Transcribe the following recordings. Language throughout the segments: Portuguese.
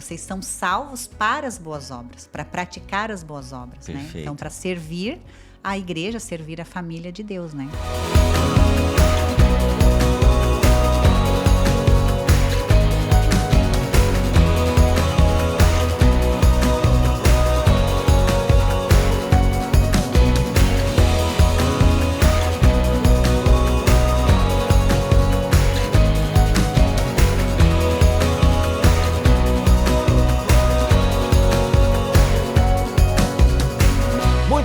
vocês são salvos para as boas obras, para praticar as boas obras, né? Então, para servir a igreja, servir a família de Deus, né?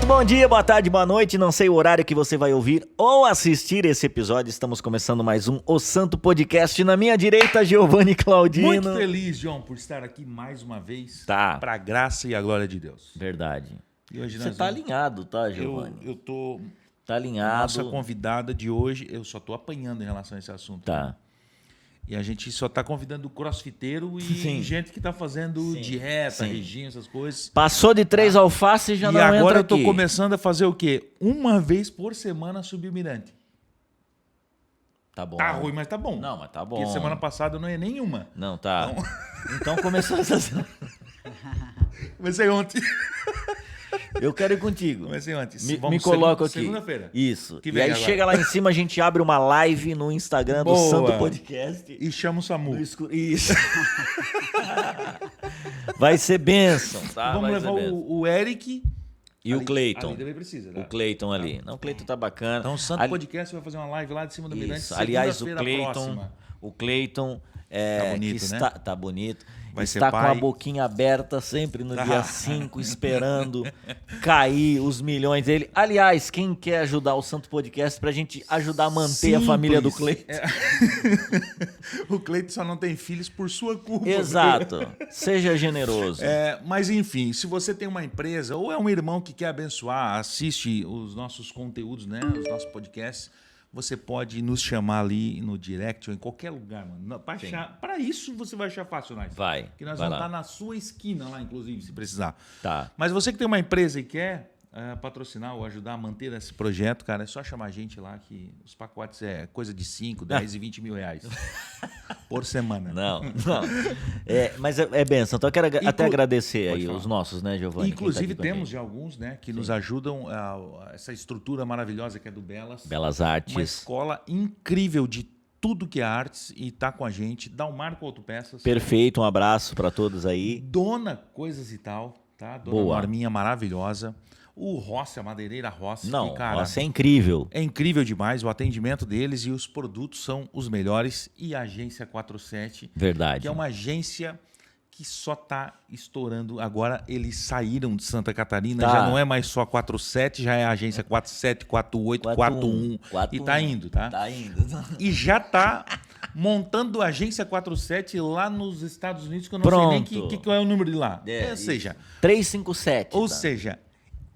Bom dia, boa tarde, boa noite, não sei o horário que você vai ouvir ou assistir esse episódio, estamos começando mais um O Santo Podcast, na minha direita, Giovanni Claudino. Muito feliz, João, por estar aqui mais uma vez, para a graça e a glória de Deus. Verdade. E hoje você tá alinhado, tá, Giovanni? Eu tô... Tá alinhado. Nossa convidada de hoje, eu só tô apanhando em relação a esse assunto. Tá. E a gente só tá convidando crossfiteiro e gente que tá fazendo dieta, regime, essas coisas. Passou de 3 alfaces e já não entra aqui. E agora eu tô começando a fazer o quê? Uma vez por semana subir o mirante. Tá bom. Tá ruim, mas tá bom. Não, mas tá bom. Porque semana passada eu não ia nenhuma. Não, tá. Então começou essa semana. Comecei ontem. Eu quero ir contigo. Comecei ontem. Me coloco aqui. Segunda-feira. Isso. E aí agora. Chega lá em cima, a gente abre uma live no Instagram do Santo Podcast. E chama o SAMU. Isso. Vai ser bênção, tá? Vamos levar o Eric... E o Cleiton. Ali também precisa, tá? O Cleiton ali. Não, o Cleiton tá bacana. Então o Santo Podcast vai fazer uma live lá de cima do Mirante. Aliás, o Cleiton tá bonito, né? Tá bonito. Vai está com a boquinha aberta sempre no dia 5, esperando cair os milhões dele. Aliás, quem quer ajudar o Santo Podcast pra gente ajudar a manter a família do Cleiton? O Cleiton só não tem filhos por sua culpa. Exato. Seja generoso. Mas enfim, se você tem uma empresa ou é um irmão que quer abençoar, assiste os nossos conteúdos, né? Os nossos podcasts. Você pode nos chamar ali no direct ou em qualquer lugar, mano. Para isso você vai achar fácil, nós. Vai. Porque nós vamos estar na sua esquina lá, inclusive, se precisar. Tá. Mas você que tem uma empresa e quer patrocinar ou ajudar a manter esse projeto, cara, é só chamar a gente lá que os pacotes é coisa de 5, 10 e 20 mil reais por semana. Não. Mas é benção. Então eu quero até agradecer aí os nossos, né, Giovanni? Inclusive temos já alguns, né, que nos ajudam essa estrutura maravilhosa que é do Belas Artes. Uma escola incrível de tudo que é artes e tá com a gente. Dá o Marco Autopeças. Perfeito, um abraço para todos aí. Dona Coisas e Tal, tá? Dona Norminha maravilhosa. O Rossi, a madeireira Rossi. Não, que, cara, Rossi é incrível. É incrível demais o atendimento deles e os produtos são os melhores. E a Agência 47. Verdade. Que é uma agência que só tá estourando. Agora eles saíram de Santa Catarina, já não é mais só 47, já é a agência 47, 48, 41. E tá indo, tá? Tá indo. E já tá montando a agência 47 lá nos Estados Unidos, que eu não sei nem que é o número de lá. Ou seja... 357. Ou seja...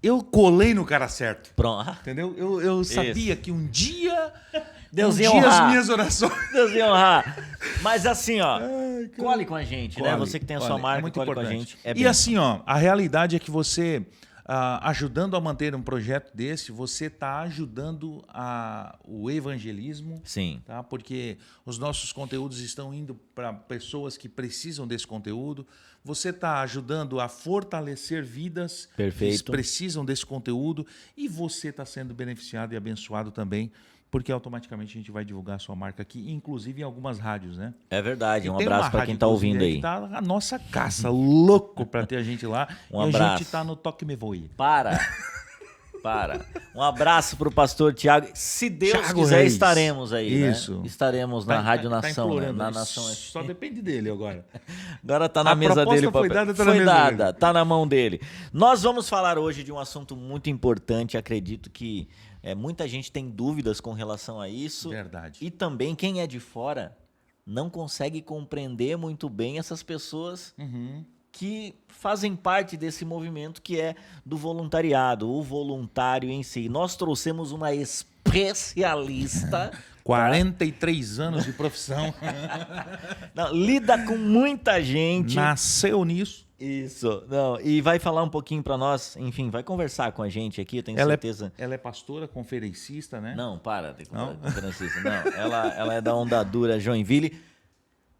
Eu colei no cara certo. Pronto. Entendeu? Eu sabia que um dia... Deus ia honrar. As minhas orações. Deus ia honrar. Mas assim, ó, cole com a gente, né? Você que tem a sua marca, muito cole importante. com a gente. E assim, ó, a realidade é que você, ajudando a manter um projeto desse, você está ajudando o evangelismo. Sim. Tá? Porque os nossos conteúdos estão indo para pessoas que precisam desse conteúdo. Você está ajudando a fortalecer vidas que precisam desse conteúdo. E você está sendo beneficiado e abençoado também, porque automaticamente a gente vai divulgar a sua marca aqui, inclusive em algumas rádios, né? É verdade. Um abraço para quem está ouvindo aí. Tá a nossa caça, louco para ter a gente lá. Um e abraço. A gente está no Toque Me Voe. Para. Um abraço para o pastor Tiago. Se Deus Thiago quiser, Reis. Estaremos aí, Isso. né? Estaremos na Rádio Nação, né? Na Nação. Só depende dele agora. Agora tá na mesa dele. Foi dada, tá na mão dele. Nós vamos falar hoje de um assunto muito importante. Acredito que muita gente tem dúvidas com relação a isso. Verdade. E também quem é de fora não consegue compreender muito bem essas pessoas que fazem parte desse movimento que é do voluntariado, o voluntário em si. Nós trouxemos uma especialista... 43 anos de profissão. Não, lida com muita gente. Nasceu nisso. Isso. Não, e vai falar um pouquinho para nós, enfim, vai conversar com a gente aqui, eu tenho certeza. Ela é pastora, conferencista, né? Não, conferencista. Não, ela é da Onda Dura Joinville.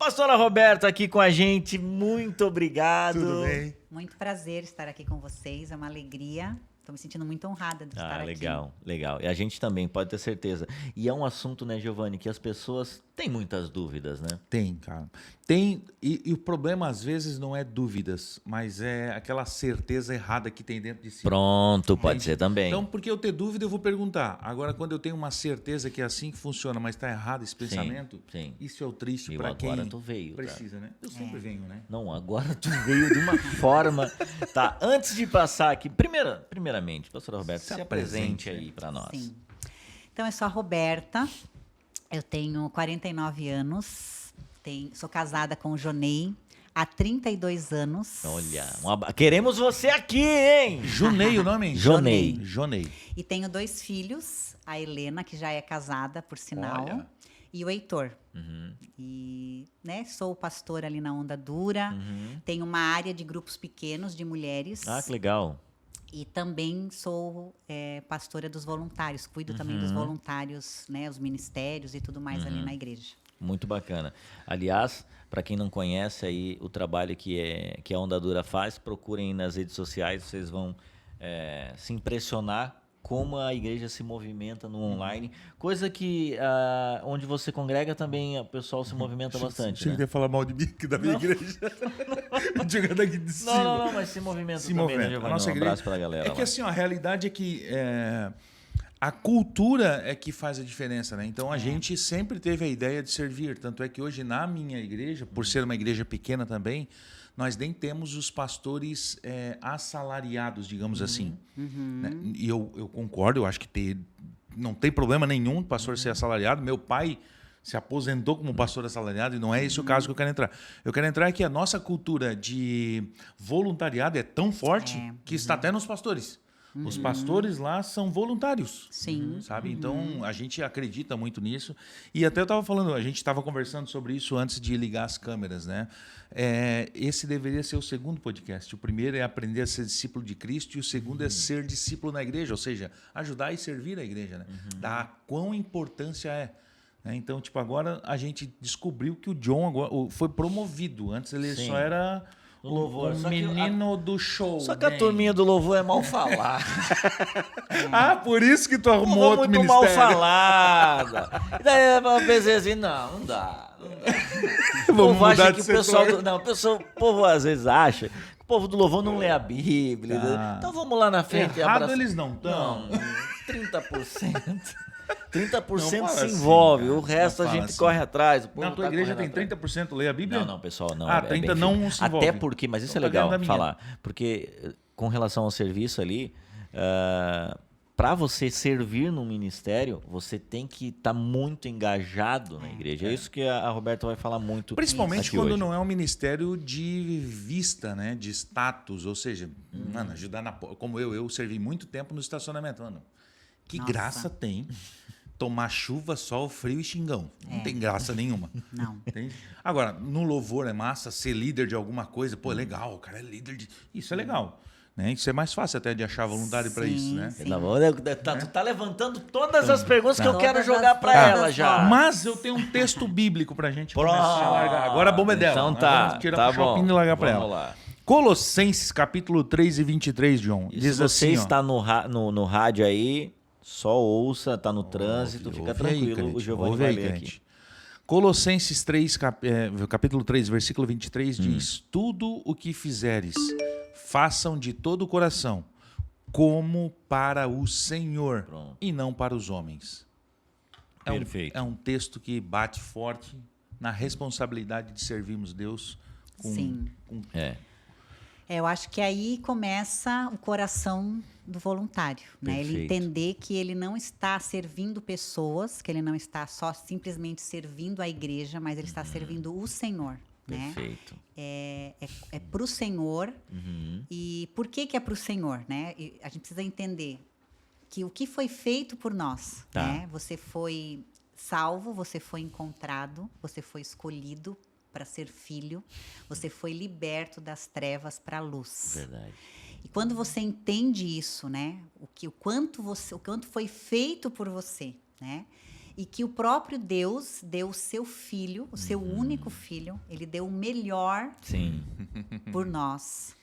Pastora Roberta aqui com a gente, muito obrigado. Tudo bem? Muito prazer estar aqui com vocês, é uma alegria. Estou me sentindo muito honrada de estar legal, aqui. Legal. E a gente também, pode ter certeza. E é um assunto, né, Giovanni, que as pessoas têm muitas dúvidas, né? Tem, cara. Tem, e o problema às vezes não é dúvidas, mas é aquela certeza errada que tem dentro de si. Pronto, pode ser também. Então, porque eu ter dúvida, eu vou perguntar. Agora, quando eu tenho uma certeza que é assim que funciona, mas está errado esse pensamento, sim. Isso é o triste E para quem agora tu veio, precisa, né? Eu sempre venho, né? Não, agora tu veio de uma forma... Tá, antes de passar aqui, primeiramente, pastora Roberta, se apresente aí para nós. Sim. Então, eu sou a Roberta, eu tenho 49 anos, sou casada com o Jonei há 32 anos. Olha, queremos você aqui, hein? Jonei o nome? Jonei. E tenho 2 filhos, a Helena, que já é casada, por sinal, e o Heitor. E, né, sou pastora ali na Onda Dura, tenho uma área de grupos pequenos de mulheres. Ah, que legal. E também sou pastora dos voluntários, cuido também dos voluntários, né, os ministérios e tudo mais ali na igreja. Muito bacana. Aliás, para quem não conhece aí o trabalho que a Onda Dura faz, procurem nas redes sociais, vocês vão se impressionar como a igreja se movimenta no online, coisa que onde você congrega também o pessoal se movimenta bastante. Você quer falar mal de mim, que da minha igreja? Chega daqui de cima. Não, mas se movimenta também, né, Giovanni? Nossa igreja, abraço pra galera. É que assim, a realidade é que a cultura é que faz a diferença, né? Então a gente sempre teve a ideia de servir, tanto é que hoje na minha igreja, por ser uma igreja pequena também, nós nem temos os pastores assalariados, digamos assim. Né? E eu concordo, eu acho que não tem problema nenhum o pastor ser assalariado. Meu pai se aposentou como pastor assalariado e não é esse o caso que eu quero entrar. Eu quero entrar que a nossa cultura de voluntariado é tão forte que está até nos pastores. Os pastores lá são voluntários. Sim. Sabe? Então, a gente acredita muito nisso. E até eu estava falando, a gente estava conversando sobre isso antes de ligar as câmeras, né? Esse deveria ser o segundo podcast. O primeiro é aprender a ser discípulo de Cristo e o segundo é ser discípulo na igreja, ou seja, ajudar e servir a igreja, né? Da quão importância é. Então, tipo, agora a gente descobriu que o John agora foi promovido. Antes ele só era... O louvor. O menino do show. Só que a turminha do louvor é mal falar. Por isso que tu arrumou outro muito ministério. mal falada. E daí uma vez assim, não dá. O povo acha que o pessoal... o povo às vezes acha que o povo do louvor não lê a Bíblia. Então vamos lá na frente. Errado eles não estão. 30%. 30% se envolve, o resto a gente corre atrás. Na tua igreja tem 30% lê a Bíblia? Não, pessoal, não. 30% não se envolve. Até porque, mas isso é legal falar, porque com relação ao serviço ali, para você servir no ministério, você tem que estar muito engajado na igreja. É isso que a Roberta vai falar muito. Principalmente quando hoje. Não é um ministério de vista, né? De status. Ou seja, mano, ajudar como eu servi muito tempo no estacionamento. Mano, que graça tem tomar chuva, sol, frio e xingão. Não tem graça nenhuma. Não. Entende? Agora, no louvor é massa ser líder de alguma coisa. Pô, é legal, o cara é líder de... Isso é legal. Né? Isso é mais fácil até de achar voluntário para isso, né? Tu tá levantando todas as perguntas que eu quero jogar para ela já. Mas eu tenho um texto bíblico pra gente começar a largar. Agora a bomba é dela. Então tá. Vamos tirar o shopping e largar para ela. Lá. Colossenses, capítulo 3 e 23, John. E diz se você assim, está no rádio aí, só ouça, tá no trânsito, fica tranquilo, aí, o Giovanni vai ler aqui. Colossenses 3, capítulo 3, versículo 23 diz: Tudo o que fizeres, façam de todo o coração, como para o Senhor. Pronto. E não para os homens. Perfeito. É um texto que bate forte na responsabilidade de servirmos Deus com... Eu acho que aí começa o coração do voluntário, né? Ele entender que ele não está servindo pessoas, que ele não está só simplesmente servindo a igreja, mas ele está servindo o Senhor. Perfeito. Né? É para o Senhor. E por que é para o Senhor? Né? E a gente precisa entender que o que foi feito por nós, né? Você foi salvo, você foi encontrado, você foi escolhido para ser filho, você foi liberto das trevas para a luz. Verdade. E quando você entende isso, né, o quanto foi feito por você, né, E que o próprio Deus deu o seu filho, o seu único filho, ele deu o melhor por nós.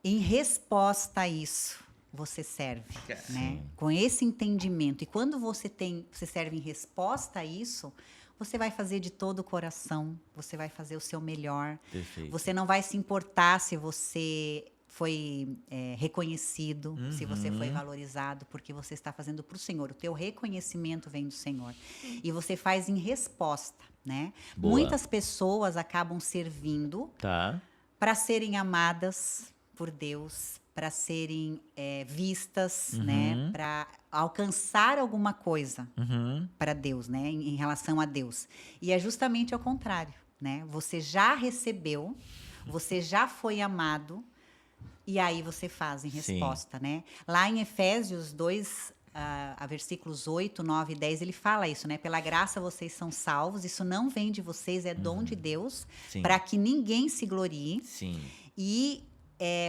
Em resposta a isso, você serve, né? Com esse entendimento. E quando você serve em resposta a isso, você vai fazer de todo o coração, você vai fazer o seu melhor. Perfeito. Você não vai se importar se você foi reconhecido, se você foi valorizado, porque você está fazendo para o Senhor. O teu reconhecimento vem do Senhor. E você faz em resposta, né? Boa. Muitas pessoas acabam servindo para serem amadas por Deus, para serem vistas, né? Para alcançar alguma coisa para Deus, né? Em relação a Deus. E é justamente ao contrário, né? Você já recebeu, você já foi amado, e aí você faz em resposta, né? Lá em Efésios 2, a versículos 8, 9 e 10, ele fala isso, né? Pela graça vocês são salvos, isso não vem de vocês, é dom de Deus, para que ninguém se glorie. E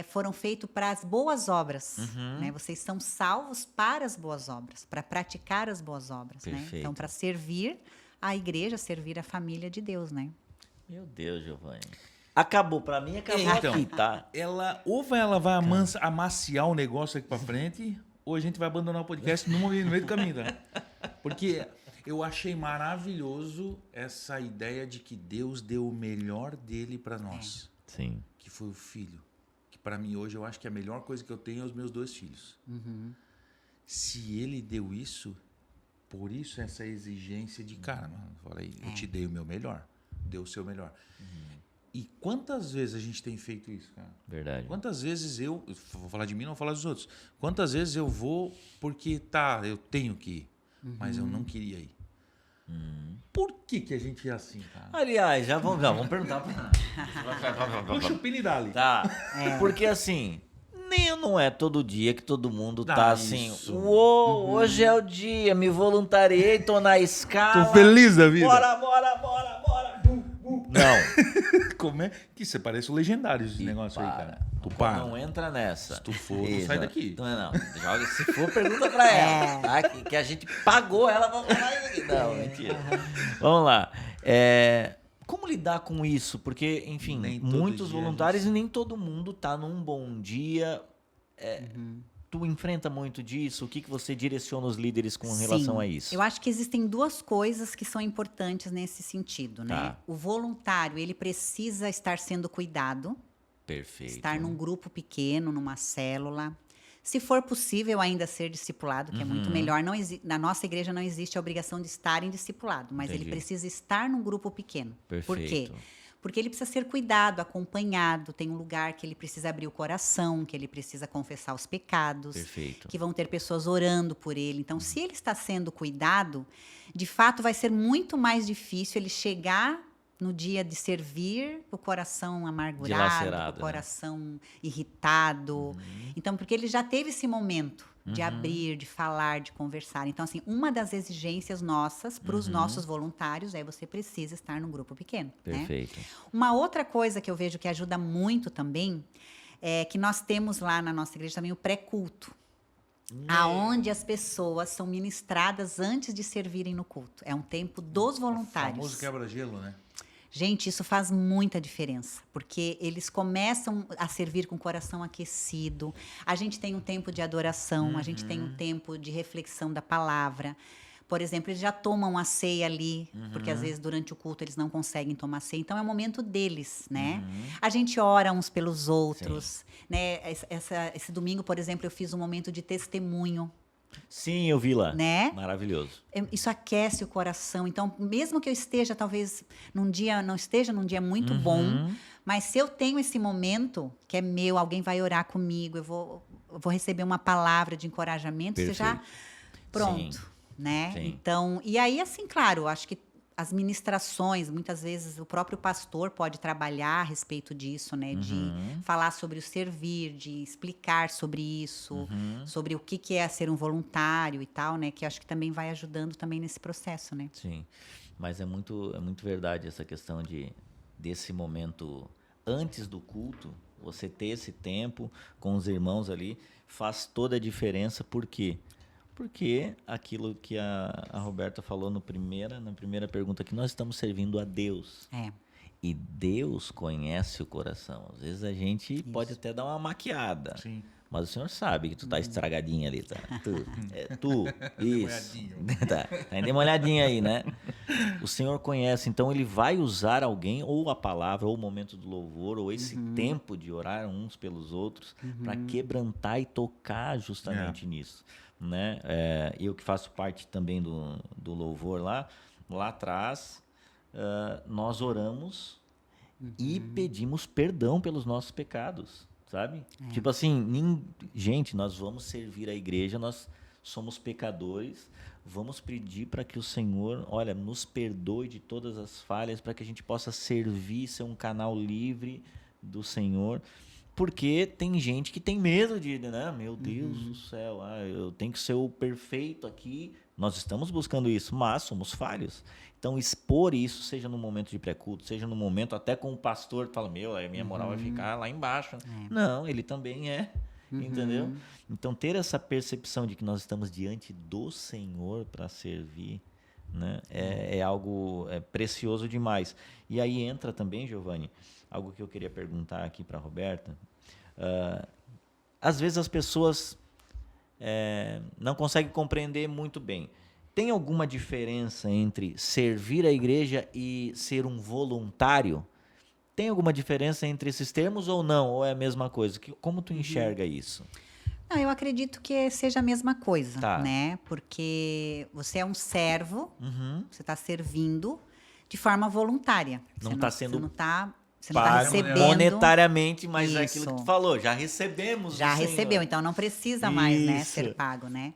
foram feitos para as boas obras, né? Vocês são salvos para as boas obras, para praticar as boas obras, né? Então, para servir a igreja, servir a família de Deus, né? Meu Deus, Giovanni. Acabou, pra mim acabou aqui, tá? Ou ela vai amaciar o negócio aqui pra frente, ou a gente vai abandonar o podcast no meio do caminho, tá? Porque eu achei maravilhoso essa ideia de que Deus deu o melhor dele pra nós. Sim. Que foi o filho. Que pra mim hoje eu acho que a melhor coisa que eu tenho é os meus 2 filhos. Se ele deu isso, por isso essa exigência de cara, mano, eu te dei o meu melhor, deu o seu melhor. E quantas vezes a gente tem feito isso, cara? Verdade. Quantas vezes vou falar de mim, não vou falar dos outros. Quantas vezes eu vou porque, eu tenho que ir, mas eu não queria ir. Por que a gente é assim, cara? Aliás, já vamos perguntar pra... Puxa o pino e dali. Tá, porque assim... Nem não é todo dia que todo mundo tá assim, hoje é o dia, me voluntariei, tô na escala. Tô feliz da vida. Bora. Não. Como é que você parece o legendário esse negócio aí, cara? Tu para. Não entra nessa. Se tu for, tu sai daqui. Não. Joga, se for, pergunta pra ela. Tá? Que a gente pagou ela pra falar isso aqui. Não, mentira. Vamos lá. Como lidar com isso? Porque, enfim, muitos voluntários e nem todo mundo tá num bom dia. Tu enfrenta muito disso? O que você direciona os líderes com relação a isso? Eu acho que existem 2 coisas que são importantes nesse sentido, né? O voluntário, ele precisa estar sendo cuidado. Perfeito. Estar num grupo pequeno, numa célula. Se for possível ainda ser discipulado, que é muito melhor. Na nossa igreja não existe a obrigação de estar em discipulado, mas ele precisa estar num grupo pequeno. Perfeito. Por quê? Porque ele precisa ser cuidado, acompanhado, tem um lugar que ele precisa abrir o coração, que ele precisa confessar os pecados, que vão ter pessoas orando por ele. Então, se ele está sendo cuidado, de fato vai ser muito mais difícil ele chegar no dia de servir, o coração amargurado, o coração irritado. Então, porque ele já teve esse momento de abrir, de falar, de conversar. Então, assim, uma das exigências nossas para os nossos voluntários é você precisa estar num grupo pequeno. Perfeito. Né? Uma outra coisa que eu vejo que ajuda muito também é que nós temos lá na nossa igreja também o pré-culto. Aonde as pessoas são ministradas antes de servirem no culto. É um tempo dos voluntários. O famoso quebra-gelo, né? Gente, isso faz muita diferença, porque eles começam a servir com o coração aquecido. A gente tem um tempo de adoração, a gente tem um tempo de reflexão da palavra. Por exemplo, eles já tomam a ceia ali, porque às vezes durante o culto eles não conseguem tomar ceia. Então é o momento deles, né? A gente ora uns pelos outros, né? Esse domingo, por exemplo, eu fiz um momento de testemunho. Sim, eu vi lá. Né? Maravilhoso. Isso aquece o coração. Então, mesmo que eu esteja, talvez, não esteja num dia muito bom, mas se eu tenho esse momento, que é meu, alguém vai orar comigo, eu vou receber uma palavra de encorajamento, você já... Pronto, né? Sim. Então, e aí, assim, claro, acho que as ministrações, muitas vezes o próprio pastor pode trabalhar a respeito disso, né? De falar sobre o servir, de explicar sobre isso, sobre o que é ser um voluntário e tal, né? Que eu acho que também vai ajudando também nesse processo, né? Sim, mas é muito verdade essa questão desse momento antes do culto, você ter esse tempo com os irmãos ali, faz toda a diferença, por quê? Porque aquilo que a Roberta falou na primeira pergunta, que nós estamos servindo a Deus. E Deus conhece o coração. Às vezes a gente pode até dar uma maquiada. Sim. Mas o Senhor sabe que tu tá estragadinha ali, tá? Tu, isso. Tá endemolhadinha aí, né? O Senhor conhece, então Ele vai usar alguém, ou a palavra, ou o momento do louvor, ou esse tempo de orar uns pelos outros, para quebrantar e tocar justamente nisso, né? Eu que faço parte também do louvor lá atrás, nós oramos e pedimos perdão pelos nossos pecados. Sabe? Tipo assim, gente, nós vamos servir a igreja, nós somos pecadores, vamos pedir para que o Senhor, olha, nos perdoe de todas as falhas, para que a gente possa servir, ser um canal livre do Senhor, porque tem gente que tem medo de, né? Meu Deus do céu, eu tenho que ser o perfeito aqui. Nós estamos buscando isso, mas somos falhos. Então, expor isso, seja no momento de pré-culto, seja no momento até com o pastor, que fala, a minha moral vai ficar lá embaixo. Não, ele também é, entendeu? Então, ter essa percepção de que nós estamos diante do Senhor para servir, né, é algo precioso demais. E aí entra também, Giovanni, algo que eu queria perguntar aqui para a Roberta. Às vezes as pessoas não conseguem compreender muito bem. Tem alguma diferença entre servir a igreja e ser um voluntário? Tem alguma diferença entre esses termos ou não? Ou é a mesma coisa? Como tu enxerga isso? Não, eu acredito que seja a mesma coisa, né? Porque você é um servo, você está servindo de forma voluntária. Não está sendo você não está recebendo monetariamente, mas é aquilo que tu falou, já recebemos. Já recebeu, então não precisa mais, né, ser pago, né?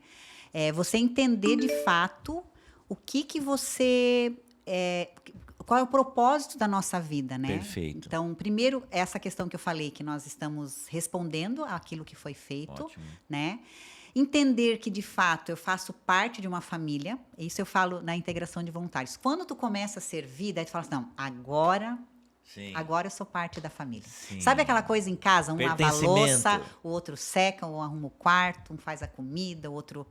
Você entender de fato o que você... qual é o propósito da nossa vida, né? Perfeito. Então, primeiro, essa questão que eu falei, que nós estamos respondendo àquilo que foi feito, né? Entender que, de fato, eu faço parte de uma família. Isso eu falo na integração de voluntários. Quando tu começa a servir, daí tu fala assim, não, agora eu sou parte da família. Sim. Sabe aquela coisa em casa? Um lava a louça, o outro seca, um arruma o quarto, um faz a comida, o outro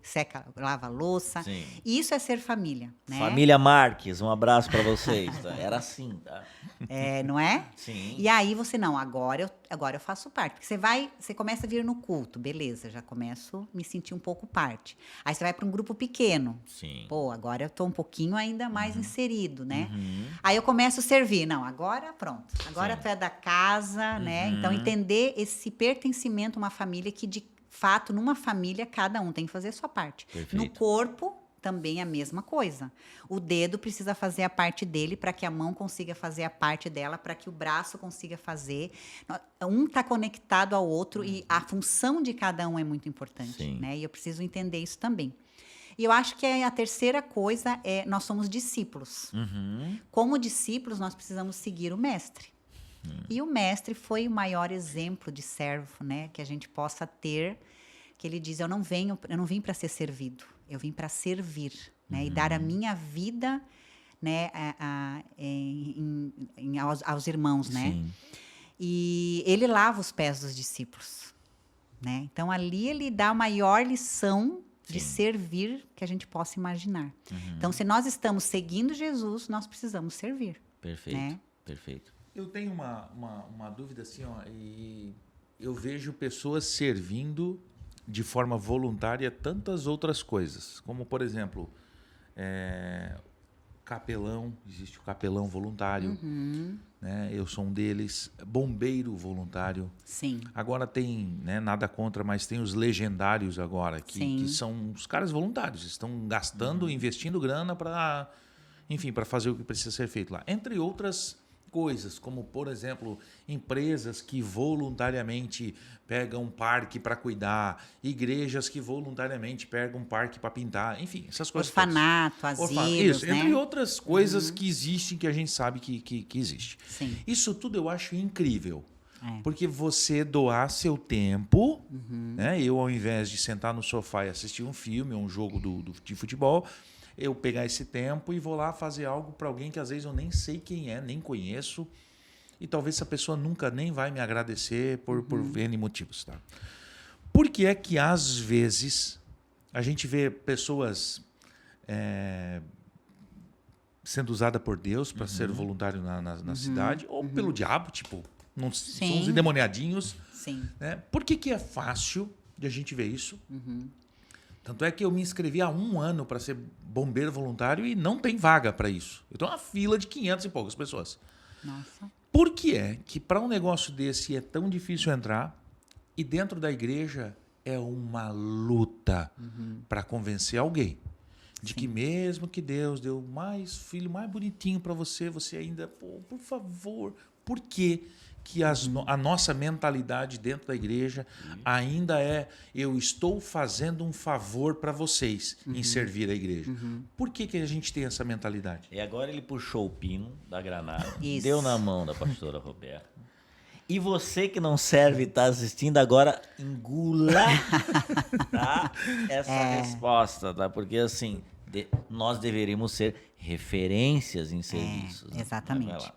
lava a louça. Sim. E isso é ser família, né? Família Marques, um abraço para vocês. Era assim, tá? Não é? Sim. E aí você, não, agora eu faço parte. Porque você começa a vir no culto, beleza, já começo a me sentir um pouco parte. Aí você vai para um grupo pequeno. Sim. Pô, agora eu tô um pouquinho ainda mais inserido, né? Aí eu começo a servir. Não, agora pronto. Agora tu é da casa, né? Então, entender esse pertencimento a uma família que, de fato, numa família, cada um tem que fazer a sua parte. Perfeito. No corpo, também a mesma coisa. O dedo precisa fazer a parte dele para que a mão consiga fazer a parte dela, para que o braço consiga fazer. Um está conectado ao outro e a função de cada um é muito importante, né? E eu preciso entender isso também. E eu acho que a terceira coisa nós somos discípulos. Como discípulos, nós precisamos seguir o mestre. E o mestre foi o maior exemplo de servo, né, que a gente possa ter, que ele diz, eu não vim para ser servido, eu vim para servir, né, e dar a minha vida, né, aos irmãos, né? Sim. E ele lava os pés dos discípulos, né? Então ali ele dá a maior lição de servir que a gente possa imaginar. Então, se nós estamos seguindo Jesus, nós precisamos servir. Perfeito, né? Perfeito. Eu tenho uma dúvida assim, e eu vejo pessoas servindo de forma voluntária tantas outras coisas, como, por exemplo, capelão, existe o capelão voluntário, né? Eu sou um deles, bombeiro voluntário. Sim. Agora tem, né, nada contra, mas tem os legendários agora, que são os caras voluntários, estão gastando, investindo grana para, enfim, para fazer o que precisa ser feito lá. Entre outras coisas, como, por exemplo, empresas que voluntariamente pegam um parque para cuidar, igrejas que voluntariamente pegam um parque para pintar, enfim, essas coisas. Orfanato, asilos, isso, né? Entre outras coisas que existem, que a gente sabe que existe. Sim. Isso tudo eu acho incrível. Porque você doar seu tempo, né? Eu, ao invés de sentar no sofá e assistir um filme ou um jogo de futebol, eu pegar esse tempo e vou lá fazer algo para alguém que às vezes eu nem sei quem é, nem conheço, e talvez essa pessoa nunca nem vai me agradecer por N motivos. Tá? Por que é que, às vezes, a gente vê pessoas sendo usadas por Deus para ser voluntário na cidade, ou pelo diabo, tipo, não são uns endemoniadinhos. Sim. Né? Por que é fácil de a gente ver isso? Tanto é que eu me inscrevi há 1 ano para ser bombeiro voluntário e não tem vaga para isso. Eu estou numa fila de 500 e poucas pessoas. Nossa. Por que é que para um negócio desse é tão difícil entrar e dentro da igreja é uma luta para convencer alguém de que mesmo que Deus deu filho mais bonitinho para você, você ainda, por favor, por quê? Que a nossa mentalidade dentro da igreja ainda é: eu estou fazendo um favor para vocês em servir a igreja. Por que a gente tem essa mentalidade? E agora ele puxou o pino da granada, Isso. deu na mão da pastora Roberta. E você que não serve e está assistindo agora, engula tá? Essa resposta, tá? Porque assim, nós deveríamos ser referências em serviços. Exatamente. Vai lá.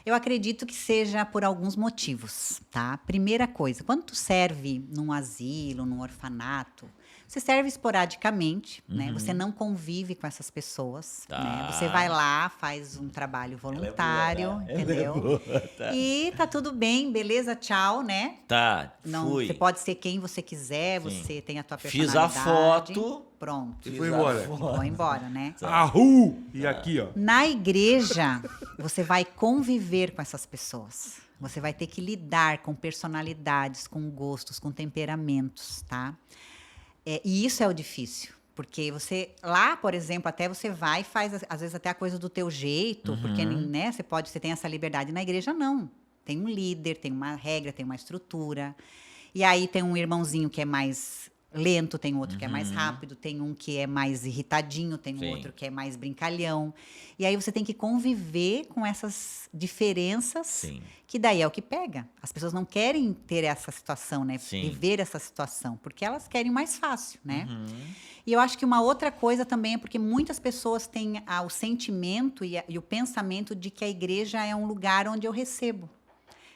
Eu acredito que seja por alguns motivos, tá? Primeira coisa, quando tu serve num asilo, num orfanato, você serve esporadicamente, né? Você não convive com essas pessoas, né? Você vai lá, faz um trabalho voluntário, entendeu? E tá tudo bem, beleza, tchau, né? Tá, Não, fui. você pode ser quem você quiser, você tem a tua Fiz personalidade. a foto. Pronto. E foi embora. Vou embora, né? E aqui, ó. Na igreja, você vai conviver com essas pessoas. Você vai ter que lidar com personalidades, com gostos, com temperamentos, tá? E isso é o difícil. Porque você, lá, por exemplo, até você vai e faz, às vezes, até a coisa do teu jeito, porque, né, você tem essa liberdade. Na igreja, não. Tem um líder, tem uma regra, tem uma estrutura. E aí tem um irmãozinho que é mais lento, tem outro que é mais rápido, tem um que é mais irritadinho, tem um outro que é mais brincalhão. E aí você tem que conviver com essas diferenças, que daí é o que pega. As pessoas não querem ter essa situação, né? Viver essa situação, porque elas querem mais fácil, né? E eu acho que uma outra coisa também é porque muitas pessoas têm o sentimento e o pensamento de que a igreja é um lugar onde eu recebo.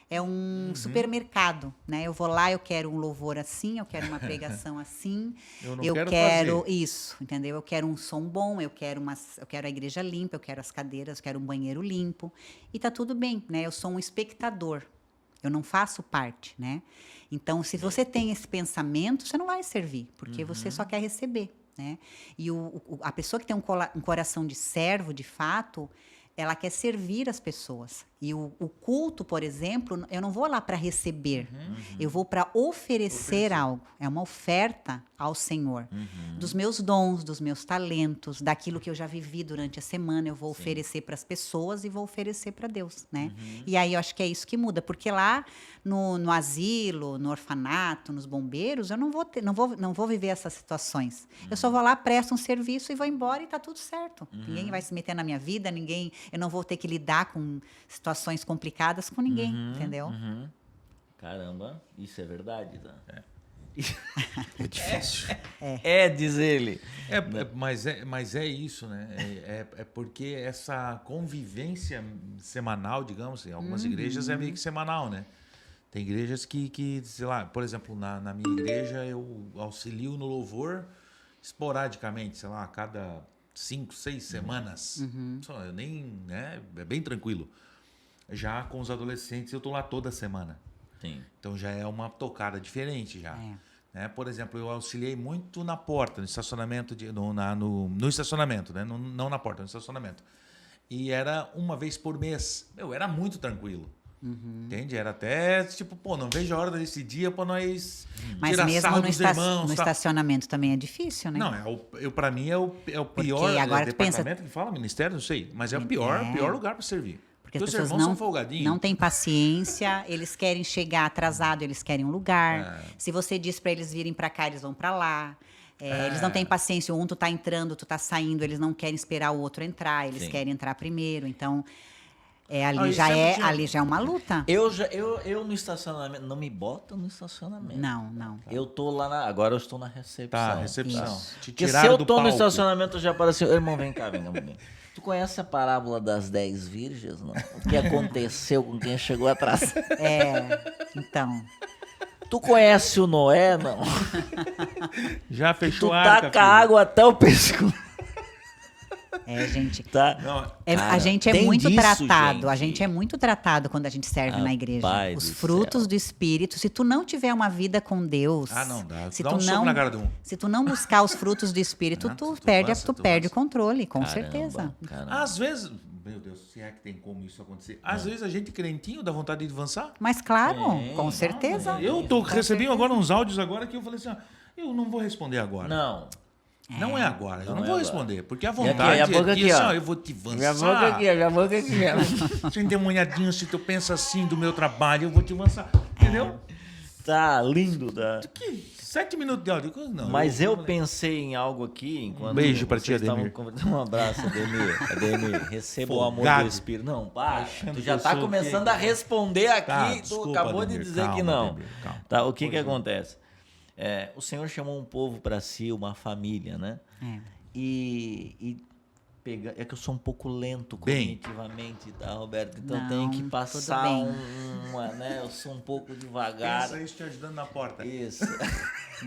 É um supermercado, né? Eu vou lá, eu quero um louvor assim, eu quero uma pregação assim. Eu quero fazer. Isso, entendeu? Eu quero um som bom, eu quero a igreja limpa, eu quero as cadeiras, eu quero um banheiro limpo. E tá tudo bem, né? Eu sou um espectador. Eu não faço parte, né? Então, se você tem esse pensamento, você não vai servir, porque você só quer receber, né? E a pessoa que tem um coração de servo, de fato, ela quer servir as pessoas. E o culto, por exemplo, eu não vou lá para receber. Eu vou para oferecer algo. É uma oferta ao Senhor. Dos meus dons, dos meus talentos, daquilo que eu já vivi durante a semana, eu vou oferecer para as pessoas e vou oferecer para Deus, né? E aí eu acho que é isso que muda. Porque lá no asilo, no orfanato, nos bombeiros, eu não vou viver essas situações. Eu só vou lá, presto um serviço e vou embora e está tudo certo. Ninguém vai se meter na minha vida, eu não vou ter que lidar com situações complicadas com ninguém, entendeu? Caramba, isso é verdade, tá? É difícil. Diz ele. Mas é isso, né? É porque essa convivência semanal, digamos, em algumas igrejas é meio que semanal, né? Tem igrejas que sei lá, por exemplo, na minha igreja eu auxilio no louvor esporadicamente, sei lá, a cada 5, 6 semanas. Eu nem, né? É bem tranquilo. Já com os adolescentes eu estou lá toda semana. Então já é uma tocada diferente já. Né? Por exemplo, eu auxiliei muito na porta, no estacionamento, no estacionamento, né? Não na porta, no estacionamento. E era uma vez por mês. Era muito tranquilo. Entende? Era até tipo, não vejo a hora desse dia para nós tirar sarro dos irmãos. No estacionamento também é difícil, né? Não, para mim é o pior agora departamento que fala, ministério, não sei, mas é o pior lugar para servir. Porque as pessoas não têm paciência, eles querem chegar atrasado, eles querem um lugar. Se você diz para eles virem para cá, eles vão para lá. Eles não têm paciência, tu tá entrando, tu tá saindo, eles não querem esperar o outro entrar, eles querem entrar primeiro. Então, ali já é uma luta. Eu no estacionamento, não me botam no estacionamento. Não. Eu tô lá, agora eu estou na recepção. Tá, recepção. Porque se eu tô no estacionamento, já apareceu, irmão, vem cá. Tu conhece a parábola das 10 virgens, não? O que aconteceu com quem chegou atrás? Então. Tu conhece o Noé, não? Já fechou Tu a arca, taca água até o pescoço. Gente. Tá. A gente é muito tratado. A gente é muito tratado quando a gente serve na igreja. Os frutos do Espírito. Se tu não tiver uma vida com Deus. Não dá. Se dá tu soco na cara de um. Se tu não buscar os frutos do Espírito, tu perde o controle, com certeza. Às vezes. Meu Deus, se é que tem como isso acontecer? Às vezes a gente crentinho dá vontade de avançar. Mas claro, com certeza. Eu recebi agora uns áudios agora que eu falei assim, eu não vou responder agora. Não é agora, eu não vou responder, porque a vontade a boca aqui, ó. Eu vou te avançar. Já boca aqui. Se endemoniadinho, se tu pensa assim do meu trabalho, eu vou te avançar. Entendeu? Tá lindo. Tá. 7 minutos de áudio. Não, mas eu pensei em algo aqui enquanto. Beijo pra ti, Ademir. Um abraço, Ademir. Receba o amor do Espírito. Não, tu já tá começando a responder aqui. Tu acabou de dizer que não. Tá, o que acontece? O Senhor chamou um povo para si, uma família, né? É que eu sou um pouco lento cognitivamente, tá, Roberto? Então tenho que passar né? Eu sou um pouco devagar. Pensa isso te ajudando na porta. Isso.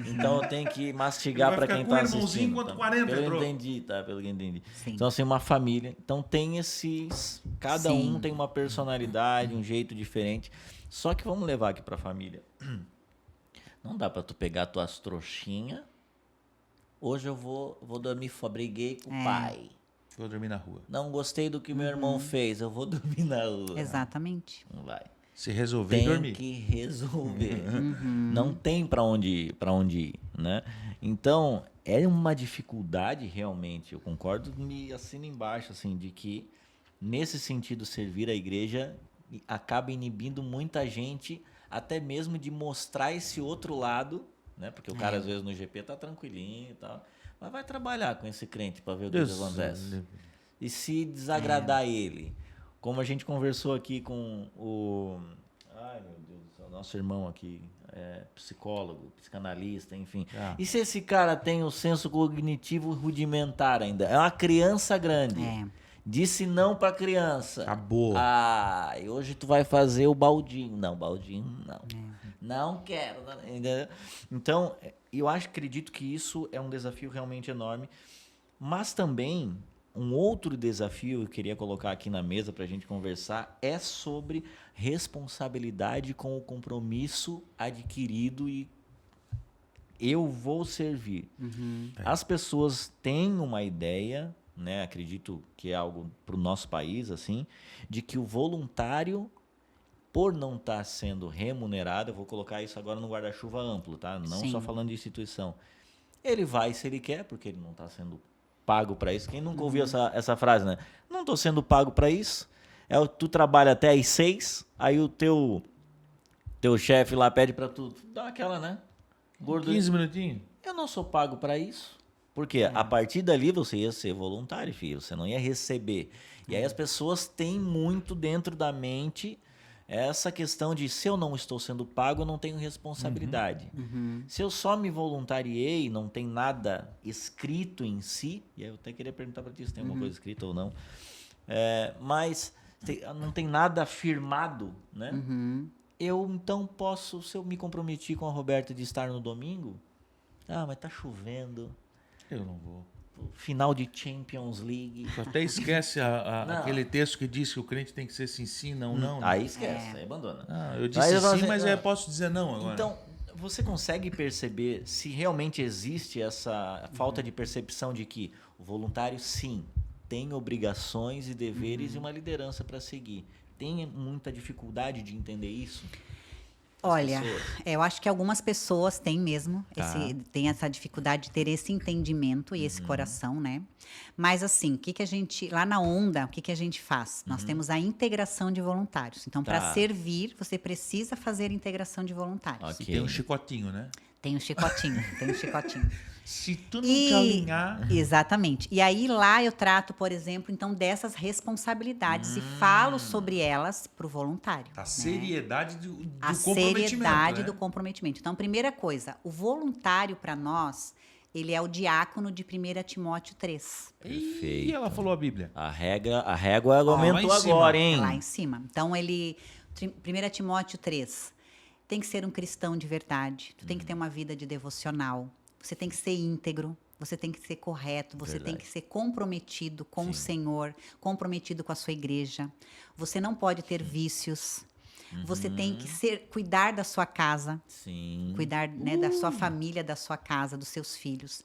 Então eu tenho que mastigar para quem está assistindo. Tá? 40, pelo que entendi. Sim. Então assim, uma família. Então tem cada um tem uma personalidade, um jeito diferente. Só que vamos levar aqui para a família. Não dá para tu pegar tuas trouxinhas. Hoje eu vou dormir fora. Briguei com o pai. Vou dormir na rua. Não gostei do que meu irmão fez. Eu vou dormir na rua. Exatamente. Não vai. Se resolver, dormir. Tem que resolver. Não tem para onde ir, né? Então, é uma dificuldade realmente. Eu concordo, me assino embaixo, assim, de que nesse sentido servir a igreja acaba inibindo muita gente, até mesmo de mostrar esse outro lado, né? Porque o cara às vezes no GP tá tranquilinho e tal, mas vai trabalhar com esse crente para ver o que acontece. E se desagradar ele, como a gente conversou aqui com o nosso irmão aqui, psicólogo, psicanalista, enfim. E se esse cara tem o senso cognitivo rudimentar ainda? É uma criança grande. Disse não pra criança. Acabou. E hoje tu vai fazer o baldinho. Não, baldinho não. Não quero. Entendeu? Então, acredito que isso é um desafio realmente enorme. Mas também, um outro desafio que eu queria colocar aqui na mesa pra gente conversar é sobre responsabilidade com o compromisso adquirido e eu vou servir. As pessoas têm uma ideia, né, acredito que é algo para o nosso país, assim, de que o voluntário, por não estar sendo remunerado, eu vou colocar isso agora no guarda-chuva amplo, tá? Não só falando de instituição. Ele vai se ele quer, porque ele não está sendo pago para isso. Quem nunca ouviu essa frase, né? Não estou sendo pago para isso. Tu trabalha até às 6, aí o teu chefe lá pede para tu dar aquela, né? Gordura. 15 minutinhos. Eu não sou pago para isso. Porque a partir dali você ia ser voluntário, filho. Você não ia receber. E aí as pessoas têm muito dentro da mente essa questão de se eu não estou sendo pago, eu não tenho responsabilidade. Se eu só me voluntariei, não tem nada escrito em si, e aí eu até queria perguntar para ti se tem alguma coisa escrita ou não, mas não tem nada firmado, né? Eu então posso, se eu me comprometi com a Roberta de estar no domingo, mas tá chovendo. Eu não vou. Final de Champions League. Tu até esquece aquele texto que diz que o crente tem que ser sim, não, não. Aí esquece, aí abandona. Eu disse sim, mas eu posso dizer não agora. Então, você consegue perceber se realmente existe essa falta de percepção de que o voluntário, sim, tem obrigações e deveres e uma liderança para seguir. Tem muita dificuldade de entender isso? Olha, eu acho que algumas pessoas têm mesmo, têm essa dificuldade de ter esse entendimento e esse coração, né? Mas assim, o que a gente, lá na Onda, o que a gente faz? Nós temos a integração de voluntários. Então, para servir, você precisa fazer integração de voluntários. Tem um chicotinho, né? Tem um chicotinho. Se tu não te alinhar... Exatamente. E aí lá eu trato, por exemplo, então dessas responsabilidades e falo sobre elas para o voluntário. A seriedade do comprometimento. A seriedade do comprometimento. Então, primeira coisa, o voluntário para nós, ele é o diácono de 1 Timóteo 3. Perfeito. E ela falou a Bíblia. A régua aumentou agora, hein? Lá em cima. Então, 1 Timóteo 3. tem que ser um cristão de verdade. Tu tem que ter uma vida de devocional. Você tem que ser íntegro. Você tem que ser correto. Você tem que ser comprometido com o Senhor, comprometido com a sua igreja. Você não pode ter vícios. Você tem que cuidar da sua casa. Cuidar, né, da sua família, da sua casa, dos seus filhos.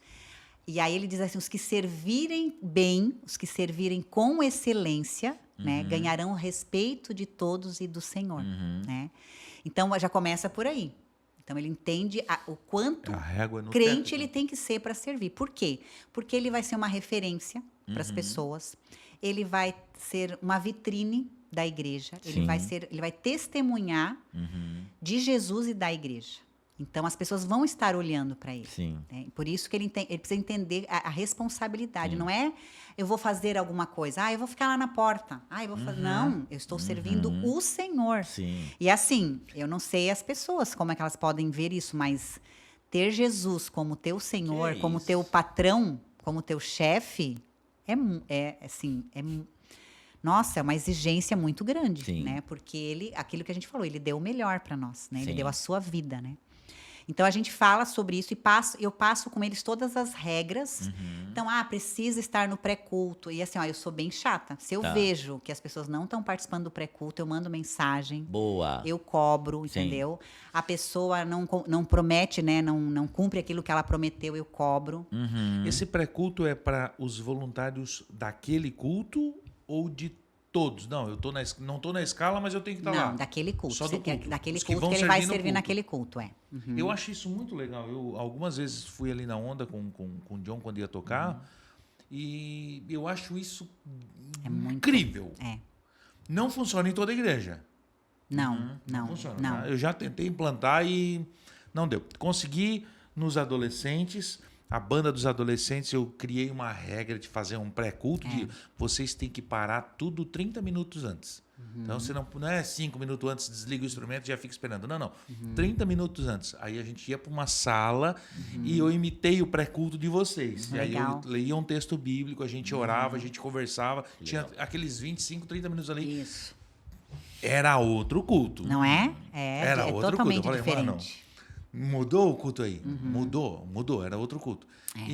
E aí ele diz assim, os que servirem bem, os que servirem com excelência, né, ganharão o respeito de todos e do Senhor. Né? Então, já começa por aí. Então, ele entende o quanto crente ele tem que ser para servir. Por quê? Porque ele vai ser uma referência para as pessoas. Ele vai ser uma vitrine da igreja. Ele vai testemunhar de Jesus e da igreja. Então, as pessoas vão estar olhando para ele. Né? Por isso que ele precisa entender a responsabilidade. Não é, eu vou fazer alguma coisa. Eu vou ficar lá na porta. Eu vou fazer. Não, eu estou servindo o Senhor. E assim, eu não sei as pessoas como é que elas podem ver isso, mas ter Jesus como teu Senhor, como teu patrão, como teu chefe, nossa, é uma exigência muito grande, né? Porque aquilo que a gente falou, ele deu o melhor para nós, né? Ele deu a sua vida, né? Então, a gente fala sobre isso e eu passo com eles todas as regras. Então, precisa estar no pré-culto. E assim, eu sou bem chata. Se eu vejo que as pessoas não estão participando do pré-culto, eu mando mensagem. Boa. Eu cobro, entendeu? A pessoa não promete, né? Não cumpre aquilo que ela prometeu, eu cobro. Esse pré-culto é para os voluntários daquele culto ou de todos? Não, eu não estou na escala, mas eu tenho que estar lá. Não, daquele culto. Só do culto. Daquele culto que ele vai servir naquele culto, Eu acho isso muito legal. Eu algumas vezes fui ali na onda com o John quando ia tocar e eu acho isso incrível. Não funciona em toda a igreja. Não funciona. Não. Tá? Eu já tentei implantar e não deu. Consegui nos adolescentes. A banda dos adolescentes, eu criei uma regra de fazer um pré-culto de vocês têm que parar tudo 30 minutos antes. Então, você não é 5 minutos antes, desliga o instrumento e já fica esperando. Não. 30 minutos antes. Aí a gente ia para uma sala e eu imitei o pré-culto de vocês. E aí eu lia um texto bíblico, a gente orava, a gente conversava. Tinha aqueles 25, 30 minutos ali. Isso. Era outro culto. Não é? Era outro totalmente culto. Eu falei, diferente. Mudou o culto aí? Mudou, era outro culto.